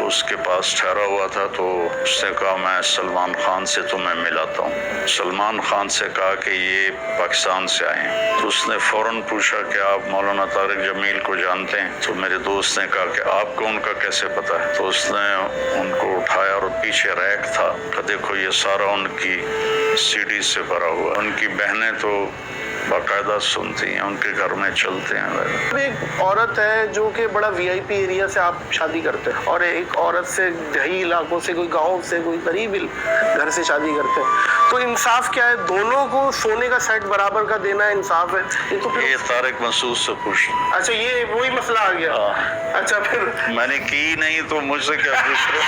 اس کے پاس ٹھہرا ہوا تھا تو اس نے کہا میں سلمان خان سے تمہیں ملاتا ہوں. سلمان خان سے کہا کہ یہ پاکستان سے آئے ہیں. تو اس نے فوراً پوچھا کہ آپ مولانا طارق جمیل کو جانتے ہیں؟ تو میرے دوست نے کہا کہ آپ کو ان کا کیسے پتا ہے؟ تو اس نے ان کو اٹھایا اور پیچھے ریک تھا کہ دیکھو یہ سارا ان کی سی ڈی سے بھرا ہوا. ان کی بہنیں تو باقاعدہ سنتی ہیں، ان کے گھر میں چلتے ہیں. ایک عورت ہے جو کہ بڑا وی آئی پی ایریا سے آپ شادی کرتے ہیں، اور ایک عورت سے دیہی علاقوں سے، کوئی گاؤں سے، کوئی قریب گھر سے شادی کرتے ہیں، تو انصاف کیا ہے؟ دونوں کو سونے کا سیٹ برابر کا دینا انصاف ہے؟ یہ تو یہ طارق مسعود سے پوچھ. اچھا یہ وہی مسئلہ آ گیا. اچھا پھر میں نے کی نہیں تو مجھ سے کیا پوچھ رہے؟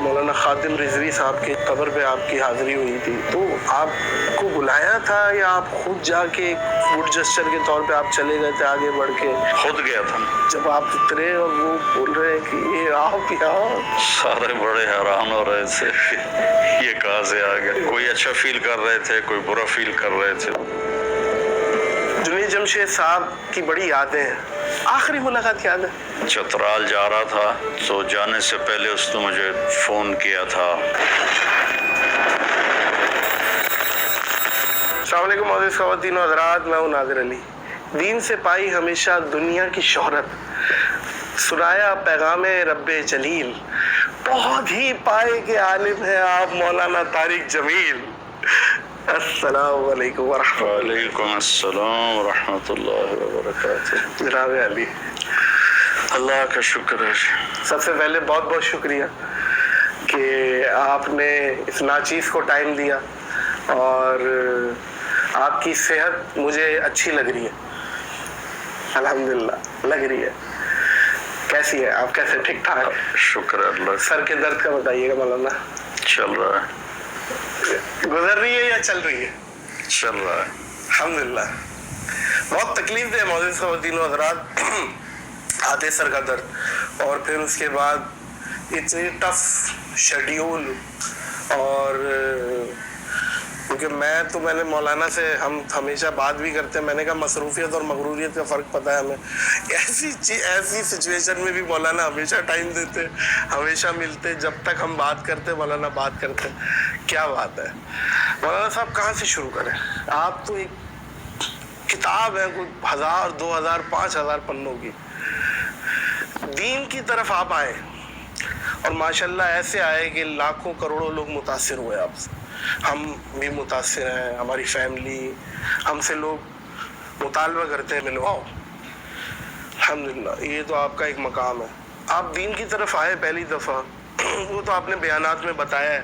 مولانا خادم رضوی صاحب کی قبر پہ آپ کی حاضری ہوئی تھی، تو آپ کو بلایا تھا یا آپ خود جا کے فوڈ جسچر کے طور پہ آپ چلے گئے تھے آگے بڑھ کے؟ خود گیا تھا. جب آپ اترے اور وہ بول رہے ہیں کہ یہ آپ یہاں، سارے بڑے حیران ہو رہے تھے یہ کہاں سے آ گیا. کوئی اچھا فیل کر رہے تھے، کوئی برا فیل کر رہے تھے. جنید جمشید صاحب کی بڑی یادیں ہیں، آخری ملاقات یاد ہے؟ چترال جا رہا تھا تو جانے سے پہلے اس نے مجھے فون کیا تھا. السلام علیکم معزز خواتین و حضرات، میں ہوں ناظر علی. دین سے پائی ہمیشہ دنیا کی شہرت، سنایا پیغام رب جلیل، بہت ہی پائے کے عالم ہیں آپ مولانا طارق جمیل. السلام علیکم ورحمۃ اللہ. وعلیکم السلام ورحمۃ اللہ وبرکاتہ. جناب علی، اللہ کا شکر ہے. سب سے پہلے بہت بہت شکریہ کہ آپ نے اس ناچیز کو ٹائم دیا، اور آپ کی صحت مجھے اچھی لگ رہی ہے، الحمدللہ لگ رہی ہے. کیسی ہے آپ؟ کیسے؟ ٹھیک ٹھاک؟ شکر اللہ. سر کے درد کا بتائیے گا مولانا. چل رہا ہے. گزر رہی ہے یا چل رہی ہے؟ چل رہا ہے الحمدللہ. بہت تکلیف دہ معزز خواتین و حضرات، آتے سر کا درد، اور پھر اس کے بعد اٹس اے ٹف شیڈیول. اور کیونکہ میں نے مولانا سے ہم ہمیشہ بات بھی کرتے ہیں، میں نے کہا مصروفیت اور مغروریت کا فرق پتہ ہے ہمیں. ایسی سچویشن میں بھی مولانا ہمیشہ ٹائم دیتے، ہمیشہ ملتے، جب تک ہم بات کرتے مولانا بات کرتے. کیا بات ہے مولانا صاحب، کہاں سے شروع کریں؟ آپ تو ایک کتاب ہے، کوئی 1000 2000 5000 پنوں کی. دین کی طرف آپ آئے اور ماشاءاللہ ایسے آئے کہ لاکھوں کروڑوں لوگ متاثر ہوئے آپ سے. ہم بھی متاثر ہیں، ہماری فیملی، ہم سے لوگ مطالبہ کرتے ہیں ملواؤ. الحمدللہ یہ تو آپ کا ایک مقام ہے. آپ دین کی طرف آئے پہلی دفعہ، وہ تو آپ نے بیانات میں بتایا ہے.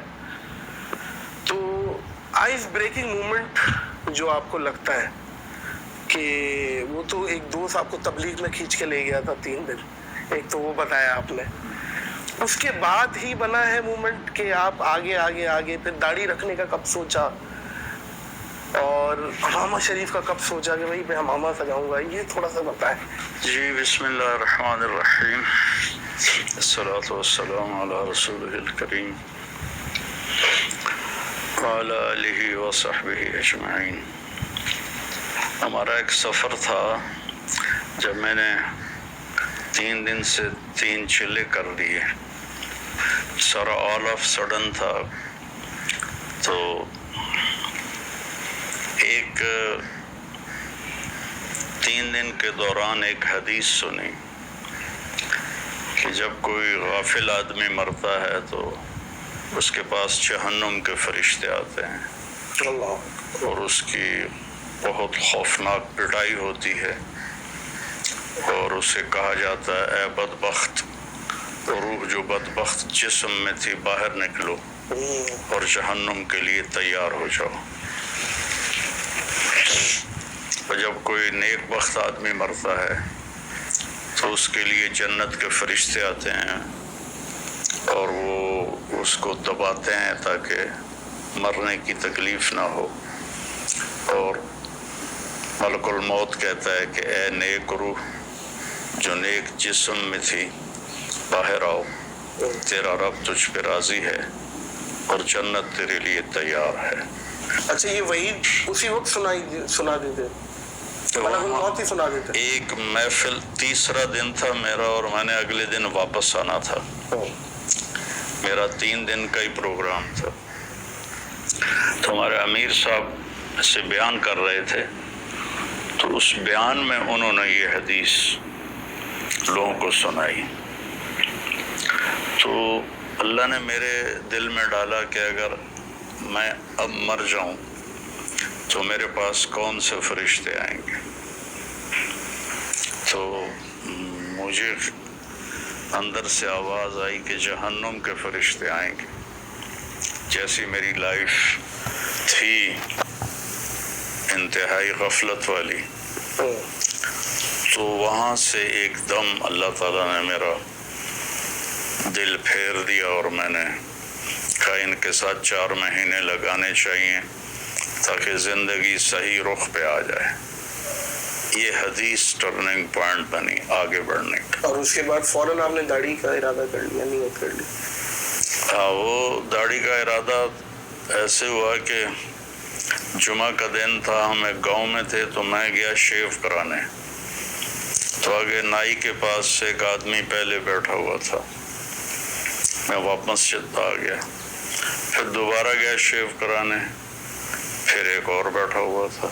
تو آئس بریکنگ مومنٹ جو آپ کو لگتا ہے کہ وہ تو ایک دوست آپ کو تبلیغ میں کھینچ کے لے گیا تھا 3 دن، ایک تو وہ بتایا آپ نے. اس کے بعد ہی بنا ہے مومنٹ کہ آپ آگے آگے آگے پھر داڑھی رکھنے کا کب سوچا، اور حمامہ شریف کا کب سوچا کہ بھائی میں حمامہ سجاؤں گا؟ یہ تھوڑا سا بتائیں. جی، بسم اللہ الرحمن الرحیم، الصلاۃ والسلام علی رسولہ الکریم وعلی آلہ وصحبہ اجمعین. ہمارا ایک سفر تھا، جب میں نے 3 دن سے 3 چلے کر دیے، سارا آل آف سڈن تھا. تو ایک 3 دن کے دوران ایک حدیث سنی کہ جب کوئی غافل آدمی مرتا ہے تو اس کے پاس جہنم کے فرشتے آتے ہیں اور اس کی بہت خوفناک پٹائی ہوتی ہے، اور اسے کہا جاتا ہے اے بدبخت، روح جو بدبخت جسم میں تھی باہر نکلو اور جہنم کے لیے تیار ہو جاؤ. اور جب کوئی نیک بخت آدمی مرتا ہے تو اس کے لیے جنت کے فرشتے آتے ہیں اور وہ اس کو دباتے ہیں تاکہ مرنے کی تکلیف نہ ہو. اور ملک الموت کہتا ہے کہ اے نیک روح جو نیک جسم میں تھی باہر آؤ، تیرا رب تجھ پہ راضی ہے اور جنت تیرے لیے تیار ہے. اچھا، یہ وحید اسی وقت سنا دیتے؟ تو ملک الموت ہی سنا دیتے؟ ایک محفل، تیسرا دن تھا میرا اور میں نے اگلے دن واپس آنا تھا. میرا 3 دن کا ہی پروگرام تھا. تو ہمارے امیر صاحب سے بیان کر رہے تھے، تو اس بیان میں انہوں نے یہ حدیث لوگوں کو سنائی. تو اللہ نے میرے دل میں ڈالا کہ اگر میں اب مر جاؤں تو میرے پاس کون سے فرشتے آئیں گے. تو مجھے اندر سے آواز آئی کہ جہنم کے فرشتے آئیں گے. جیسی میری لائف تھی انتہائی غفلت والی، تو وہاں سے ایک دم اللہ تعالیٰ نے میرا دل پھیر دیا اور میں نے کہا ان کے ساتھ 4 مہینے لگانے چاہیے تاکہ زندگی صحیح رخ پہ آ جائے. یہ حدیث ٹرننگ پوائنٹ بنی آگے بڑھنے کا. اور اس کے بعد فوراً آپ نے داڑھی کا ارادہ کر لیا، نیت کر لی؟ ہاں، وہ داڑھی کا ارادہ ایسے ہوا کہ جمعہ کا دن تھا، ہم ایک گاؤں میں تھے، تو میں گیا شیو کرانے. تو آگے نائی کے پاس سے ایک آدمی پہلے بیٹھا ہوا تھا، میں واپس آ گیا. پھر دوبارہ گیا شیو کرانے، پھر ایک اور بیٹھا ہوا تھا،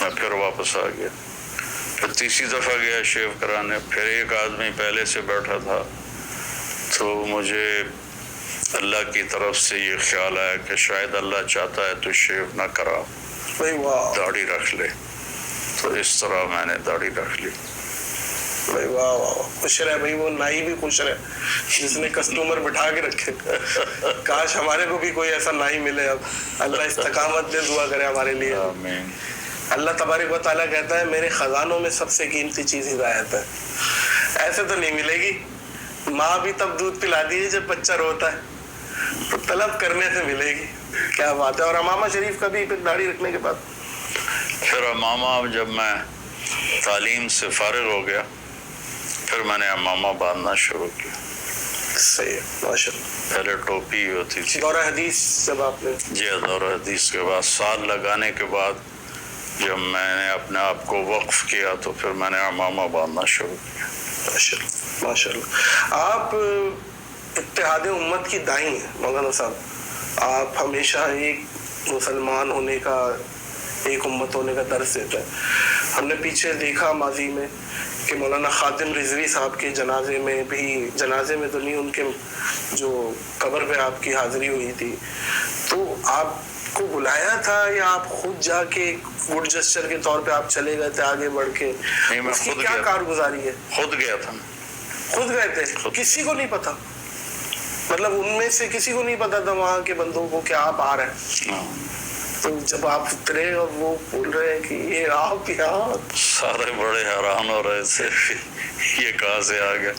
میں پھر واپس آ گیا. پھر تیسری دفعہ گیا شیو کرانے، پھر ایک آدمی پہلے سے بیٹھا تھا. تو مجھے اللہ کی طرف سے یہ خیال آیا کہ شاید اللہ چاہتا ہے تو شیو نہ کرا، داڑھی رکھ لے. تو اس طرح میں نے داڑھی رکھ لی. بھائی واہ واہ، خوش رہے بھائی، وہ نائی بھی خوش رہے جس نے کسٹمر بٹھا کے رکھے. کاش ہمارے کو بھی کوئی ایسا نائی ملے. اب اللہ استقامت دے، دعا کرے ہمارے لیے. آمین. اللہ تبارک و تعالیٰ کہتا ہے میرے خزانوں میں سب سے قیمتی چیز ہدایت ہے. ایسے تو نہیں ملے گی. ماں بھی تب دودھ پلا دیے جب بچہ روتا ہے، تو طلب کرنے سے ملے گی. کیا بات ہے. اور امامہ شریف کا بھی پھر داڑھی رکھنے کے بعد؟ پھر امامہ جب میں تعلیم سے فارغ ہو گیا، پھر میں نے امامہ باندھنا شروع کیا. صحیح ہے، ماشاء اللہ. پہلے ٹوپی ہوتی تھی. دورہ حدیث جب آپ نے؟ جی، دورہ حدیث کے بعد سال لگانے کے بعد جب میں نے اپنے آپ کو وقف کیا تو پھر میں نے امامہ باندھنا شروع کیا. ماشاء اللہ ماشاء اللہ. آپ اتحاد امت کی دائی ہیں مولانا صاحب. آپ ہمیشہ ایک مسلمان ہونے کا، ایک امت ہونے کا درس دیتے ہیں. ہم نے پیچھے دیکھا ماضی میں کہ مولانا خادم رضوی صاحب کے جنازے میں بھی، جنازے میں تو نہیں، ان کے جو قبر پہ آپ کی حاضری ہوئی تھی، تو آپ کو بلایا تھا یا آپ خود جا کے گڈ جسچر کے طور پہ آپ چلے گئے تھے آگے بڑھ کے؟ اس کی کیا کارگزاری ہے؟ خود گیا تھا. خود گئے تھے؟ کسی کو نہیں پتا؟ مطلب ان میں سے کسی کو نہیں پتا تھا وہاں کے بندوں کو کہ آپ آ رہے ہیں؟ تو جب آپ اترے اور وہ بول رہے ہیں کہ یہ آپ یہاں، سارے بڑے حیران ہو رہے تھے یہ کہاں سے آ گیا.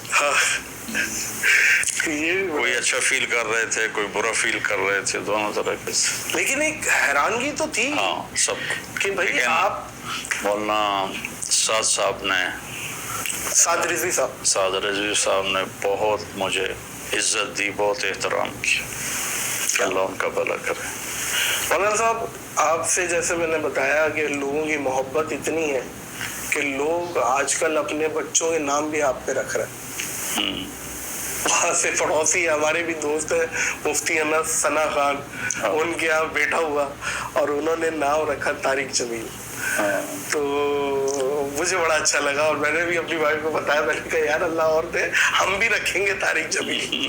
کوئی اچھا فیل کر رہے تھے، کوئی برا فیل کر رہے تھے، دونوں طرح کے. لیکن ایک حیرانگی تو تھی ہاں سب کہ بھائی آپ. مولانا سعد صاحب نے، سعد رضوی صاحب نے بہت مجھے عزت دی، بہت احترام کیا. اللہ ان کا بھلا کرے. مولانا صاحب، آپ سے جیسے میں نے بتایا کہ لوگوں کی محبت اتنی ہے کہ لوگ آج کل اپنے بچوں کے نام بھی آپ پہ رکھ رہے ہیں. وہاں سے پڑوسی ہمارے بھی دوست ہیں مفتی انس ثنا خان، ان کے یہاں بیٹھا ہوا اور انہوں نے نام رکھا طارق جمیل. تو مجھے بڑا اچھا لگا اور میں نے بھی اپنی وائف کو بتایا. میں نے کہا یار اللہ اور دے، ہم بھی رکھیں گے طارق جمیل.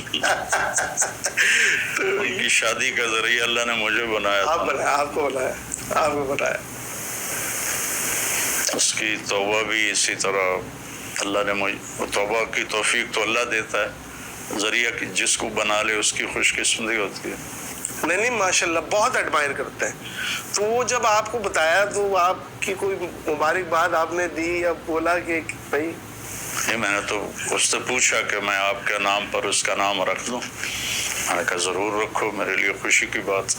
تو ان کی شادی کا ذریعہ اللہ نے مجھے بنایا. آپ کو بنایا. اس کی توبہ بھی اسی طرح اللہ نے مجھے، توبہ کی توفیق تو اللہ دیتا ہے، ذریعہ جس کو بنا لے اس کی خوش قسمتی ہوتی ہے. نہیں ماشاءاللہ، بہت ایڈمائر کرتے ہیں. تو وہ جب آپ کو بتایا تو آپ کی کوئی مبارکباد آپ نے دی یا بولا کہ بھائی؟ نہیں، میں نے تو اس سے پوچھا کہ میں آپ کے نام پر اس کا نام رکھ دوں. میں نے کہا ضرور رکھو، میرے لیے خوشی کی بات.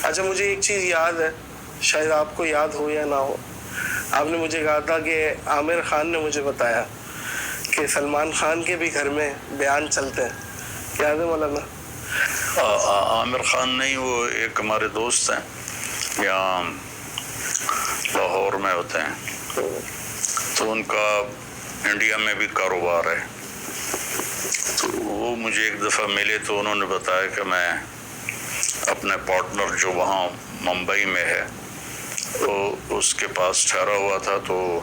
اچھا، مجھے ایک چیز یاد ہے، شاید آپ کو یاد ہو یا نہ ہو. آپ نے مجھے کہا تھا کہ عامر خان نے مجھے بتایا کہ سلمان خان کے بھی گھر میں بیان چلتے ہیں. یاد ہے مولانا؟ عامر خان نہیں، وہ ایک ہمارے دوست ہیں، یہاں لاہور میں ہوتے ہیں. تو ان کا انڈیا میں بھی کاروبار ہے. تو وہ مجھے ایک دفعہ ملے تو انہوں نے بتایا کہ میں اپنے پارٹنر جو وہاں ممبئی میں ہے وہ اس کے پاس ٹھہرا ہوا تھا، تو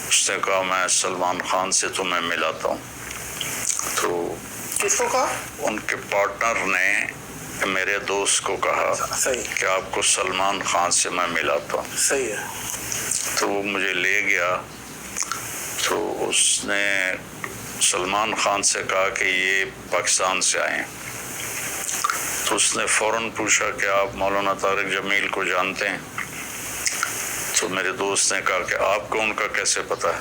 اس نے کہا میں سلمان خان سے تمہیں ملاتا ہوں. تو کس کو کہا؟ ان کے پارٹنر نے میرے دوست کو کہا کہ آپ کو سلمان خان سے میں ملاتا ہوں. صحیح ہے. تو وہ مجھے لے گیا. تو اس نے سلمان خان سے کہا کہ یہ پاکستان سے آئے ہیں. تو اس نے فوراً پوچھا کہ آپ مولانا طارق جمیل کو جانتے ہیں؟ تو میرے دوست نے کہا کہ آپ کو ان کا کیسے پتہ ہے؟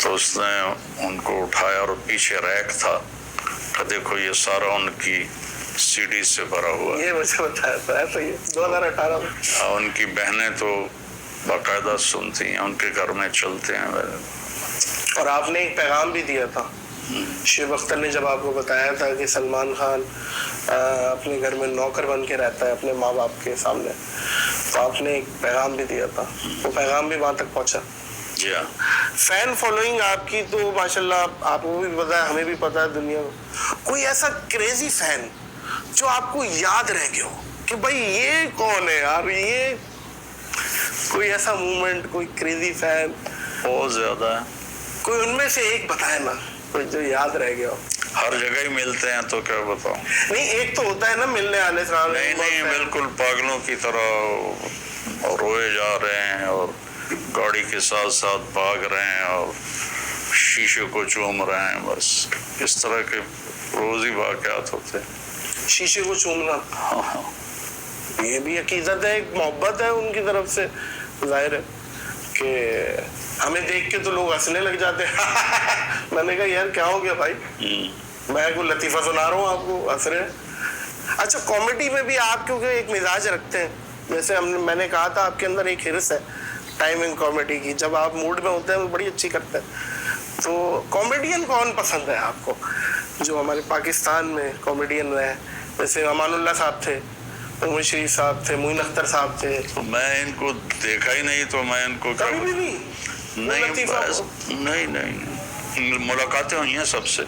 تو اس نے ان کو اٹھایا اور پیچھے ریک تھا کہ دیکھو یہ سارا ان کی سی ڈی سے بھرا ہوا ہے. یہ مجھے بتایا تھا ایسا ہی 2018 میں. ان کی بہنیں تو باقاعدہ سنتی ہیں، ان کے گھر میں چلتے ہیں. اور آپ نے ایک پیغام بھی دیا تھا، شعیب اختر نے جب آپ کو بتایا تھا کہ سلمان خان اپنے گھر میں نوکر بن کے رہتا ہے اپنے ماں باپ کے سامنے، تو آپ نے ایک پیغام بھی دیا تھا. وہ پیغام بھی وہاں تک پہنچا. جی ہاں. فین فالوئنگ آپ کی تو ماشاءاللہ آپ کو بھی پتا ہے، ہمیں بھی پتا ہے دنیا میں. کوئی ایسا کریزی فین جو آپ کو یاد رہ گیا ہو کہ بھائی یہ کون ہے یار، یہ کوئی ایسا مومنٹ، کوئی کریزی فین؟ بہت زیادہ ہے. کوئی ان میں سے ایک بتائے نا، کوئی جو یاد رہ گیا ہو. ہر جگہ ہی ملتے ہیں تو کیا بتاؤں. نہیں ایک تو ہوتا ہے نا ملنے آنے سے. نہیں بالکل پاگلوں کی طرح روئے جا رہے ہیں اور گاڑی کے ساتھ ساتھ بھاگ رہے ہیں اور شیشے کو چوم رہے ہیں. بس اس طرح کے روز ہی واقعات ہوتے ہیں. شیشے کو چومنا، یہ بھی عقیدت ہے، ایک محبت ہے ان کی طرف سے. ظاہر ہے کہ ہمیں دیکھ کے تو لوگ ہنسنے لگ جاتے ہیں. میں نے کہا یار کیا ہو گیا بھائی، میں کوئی لطیفہ سنا رہا ہوں آپ کو ہنس رہے ہیں. اچھا کامیڈی میں بھی آپ کیونکہ ایک مزاج رکھتے ہیں، جیسے میں نے کہا تھا آپ کے اندر ایک حرص ہے ٹائمنگ کامیڈی کی، جب آپ موڈ میں ہوتے ہیں وہ بڑی اچھی کرتے ہیں. تو کامیڈین کون پسند ہے آپ کو جو ہمارے پاکستان میں کامیڈین رہے؟ جیسے امان اللہ صاحب تھے، عمر شریف صاحب تھے، معین اختر صاحب تھے. میں ان کو دیکھا ہی نہیں تو میں ان کو کبھی بھی نہیں ملاقاتیں ہوئی ہیں سب سے،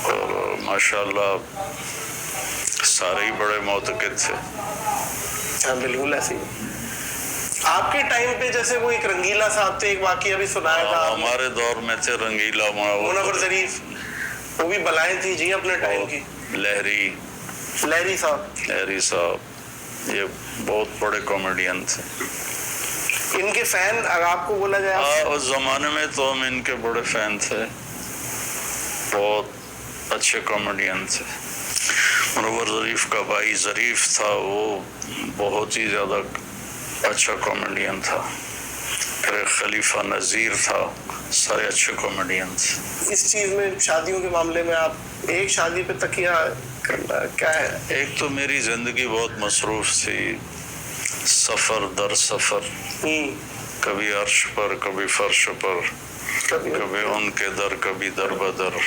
اور ماشاءاللہ سارے ہی بڑے معتقد تھے. ہاں بالکل ایسے ہی. آپ کے ٹائم پہ جیسے وہ ایک رنگیلا صاحب تھے، ایک واقعہ بھی سنایا تھا ہمارے دور میں تھے رنگیلا، منور ظریف، وہ بھی بلائیں تھی جی اپنے ٹائم کی. لہری صاحب یہ بہت بڑے کامیڈین تھے. ان کے فین اگر آپ کو بولا جائے اس زمانے میں تو ہم ان کے بڑے فین تھے، بہت اچھے کامیڈین تھے. منور ظریف کا بھائی ظریف تھا، وہ بہت ہی زیادہ اچھا کامیڈین تھا. پھر خلیفہ نذیر تھا، سارے اچھے کامیڈین تھے. اس چیز میں شادیوں کے معاملے میں آپ ایک شادی پہ تکیہ کرنا کیا ہے؟ ایک تو میری زندگی بہت مصروف تھی، سفر در سفر، کبھی عرش پر کبھی فرش پر، کبھی ان کے در کبھی در بدر،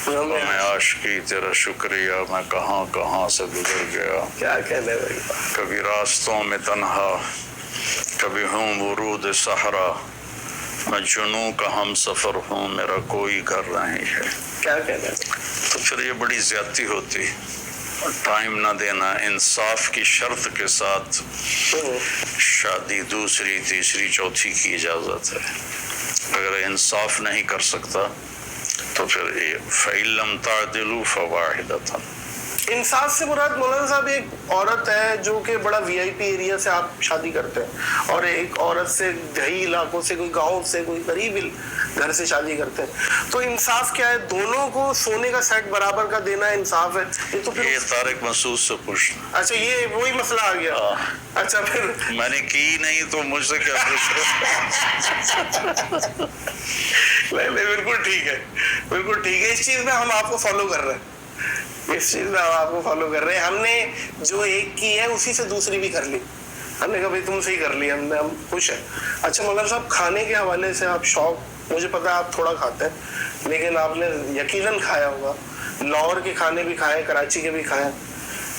میں عاشقی تیرا شکریہ میں کہاں کہاں سے گزر گیا. کیا کہنے بھائی. کبھی راستوں میں تنہا، کبھی ہوں ورود صحرا، میں جنوں کا ہم سفر ہوں میرا کوئی گھر نہیں ہے. کیا کہنا. تو پھر یہ بڑی زیادتی ہوتی، ٹائم نہ دینا. انصاف کی شرط کے ساتھ شادی دوسری تیسری چوتھی کی اجازت ہے. اگر انصاف نہیں کر سکتا تو پھر فَإِن لَمْ تَعْدِلُوا فَوَاحِدَةً. انصاف سے مراد مولانا صاحب ایک عورت ہے جو کہ بڑا وی آئی پی ایریا سے آپ شادی کرتے ہیں، اور ایک عورت سے دیہی علاقوں سے، کوئی گاؤں سے، کوئی غریب گھر سے شادی کرتے ہیں. تو انصاف کیا ہے؟ دونوں کو سونے کا سیٹ برابر کا دینا انصاف ہے؟ یہ تو پھر یہ طارق مسعود سے پوچھنا. اچھا یہ وہی مسئلہ آ گیا. اچھا پھر میں نے کی نہیں تو مجھ سے کیا پوچھ. نہیں بالکل ٹھیک ہے، بالکل ٹھیک ہے. اس چیز میں ہم آپ کو فالو کر رہے ہیں، اس چیز میں ہم آپ کو فالو کر رہے ہیں. ہم نے جو ایک کی ہے اسی سے دوسری بھی کر لی. ہم نے کہا بھائی تم سے ہی کر لی، ہم خوش ہیں. اچھا مولانا صاحب کھانے کے حوالے سے آپ شوق، مجھے پتا ہے آپ تھوڑا کھاتے ہیں لیکن آپ نے یقیناً کھایا ہوگا. لاہور کے کھانے بھی کھائے، کراچی کے بھی کھائے.